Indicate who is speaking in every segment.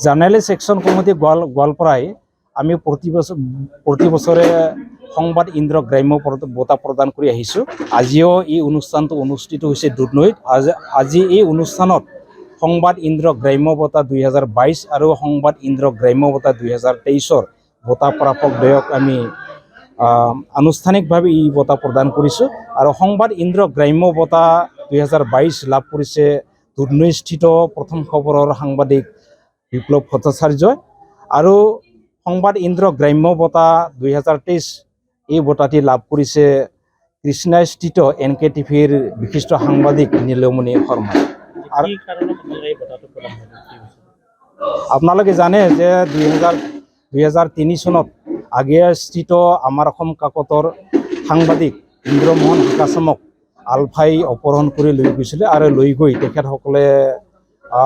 Speaker 1: Journalist action committee গোৱালপাৰাই আমি প্ৰতি বছৰে সংবাদ ইন্দ্ৰ গ্ৰাম্য বঁটা প্ৰদান কৰি আহিছোঁ। আজিও এই অনুষ্ঠানটো অনুষ্ঠিত হৈছে দুধনৈত। আজি এই অনুষ্ঠানত সংবাদ ইন্দ্ৰ গ্ৰাম্য বঁটা 2022 আৰু সংবাদ ইন্দ্ৰ গ্ৰাম্য বঁটা 2023 বঁটা প্ৰাপকদ্বয়ক আমি আনুষ্ঠানিকভাৱে এই বঁটা প্ৰদান কৰিছোঁ। আৰু সংবাদ ইন্দ্ৰ গ্ৰাম্য বঁটা 2022 লাভ কৰিছে দুধনৈস্থিত প্ৰথম খবৰৰ সাংবাদিক বিপ্লৱ ভট্টাচাৰ্যই। আৰু সংবাদ ইন্দ্ৰ গ্ৰাম্য বঁটা 2023 এই বঁটাটি লাভ কৰিছে কৃষ্ণাস্থিত NKTVৰ বিশিষ্ট সাংবাদিক নীলমণি শৰ্মা। আপোনালোকে জানে যে 2003 চনত আগিয়াস্থিত আমাৰ অসম কাকতৰ সাংবাদিক ইন্দ্ৰমোহন হাকাচামক আলফাই অপহৰণ কৰি লৈ গৈছিলে আৰু লৈ গৈ তেখেতসকলে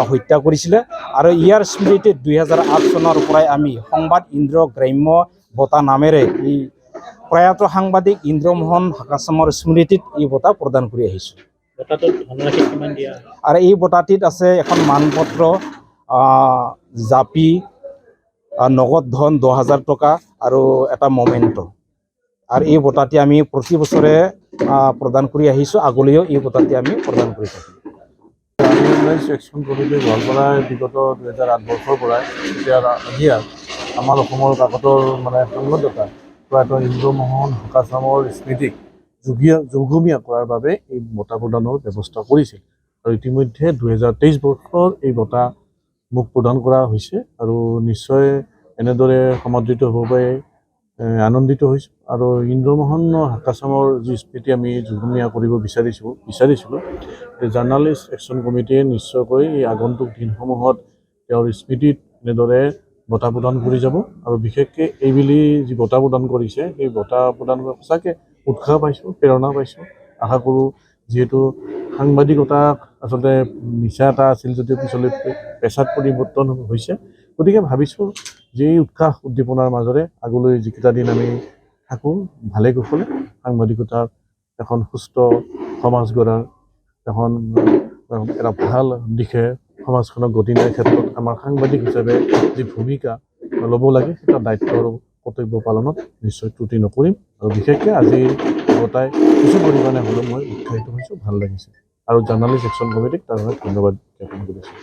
Speaker 1: হত্যা কৰিছিলে। আৰু ইয়াৰ স্মৃতিত 2008 চনৰ পৰাই আমি সংবাদ ইন্দ্ৰ গ্ৰাম্য বঁটা নামেৰে এই প্ৰয়াত সাংবাদিক ইন্দ্ৰমোহন হাকাচামৰ স্মৃতিত এই বঁটা প্ৰদান কৰি আহিছোঁ। আৰু এই বঁটাটিত আছে এখন মানপত্ৰ, জাপি, নগদ ধন 10,000 টকা আৰু এটা মমেণ্ট। আৰু এই বঁটাটি আমি প্ৰতি বছৰে প্ৰদান কৰি আহিছোঁ, আগলৈও এই বঁটাটি আমি প্ৰদান কৰি থাকিম।
Speaker 2: জাৰ্নেলিষ্ট একশ্যন কমিটি গোৱালপাৰাই বিগত 2008 বৰ্ষৰ পৰাই এতিয়া আজিয়া আমাৰ অসমৰ কাকতৰ সংবাদদাতা প্ৰয়াত ইন্দ্ৰমোহন হাকাচামৰ স্মৃতিক যুগমীয়া কৰাৰ বাবে এই বঁটা প্ৰদানৰ ব্যৱস্থা কৰিছিল। আৰু ইতিমধ্যে 2023 বৰ্ষৰ এই বঁটা মোক প্ৰদান কৰা হৈছে আৰু নিশ্চয় এনেদৰে সমাদৃত হ'ব পাৰে আনন্দিত হৈছোঁ। আৰু ইন্দ্ৰমোহন হাকাচামৰ যি স্মৃতি আমি যুগমীয়া কৰিব বিচাৰিছিলোঁ জাৰ্নেলিষ্ট একশ্যন কমিটিয়ে নিশ্চয়কৈ এই আগন্তুক দিনসমূহত তেওঁৰ স্মৃতিত এনেদৰে বঁটা প্ৰদান কৰি যাব। আৰু বিশেষকৈ এইবেলি যি বঁটা প্ৰদান কৰিছে সেই বঁটা প্ৰদান কৰা সঁচাকৈ উৎসাহ পাইছোঁ, প্ৰেৰণা পাইছোঁ। আশা কৰোঁ যিহেতু সাংবাদিকতা আচলতে নিচা এটা আছিল যদিও পিছলৈ পেছাত পৰিৱৰ্তন হৈছে, গতিকে ভাবিছোঁ যে এই উৎসাহ উদ্দীপনাৰ মাজৰে আগলৈ যিকেইটা দিন আমি থাকোঁ ভালে কুশলে সাংবাদিকতাৰ এখন সুস্থ সমাজ গঢ়াৰ এটা ভাল দিশে সমাজখনক গতি দিয়াৰ ক্ষেত্ৰত আমাৰ সাংবাদিক হিচাপে যি ভূমিকা ল'ব লাগে এটা দায়িত্ব আৰু কৰ্তব্য পালনত নিশ্চয় ত্ৰুটি নকৰিম। আৰু বিশেষকৈ আজি বঁটাই কিছু পৰিমাণে হ'লেও মই উৎসাহিত হৈছোঁ, ভাল লাগিছে। আৰু জাৰ্নেলিষ্ট একশ্যন কমিটিক তাৰ বাবে ধন্যবাদ জ্ঞাপন কৰিছোঁ।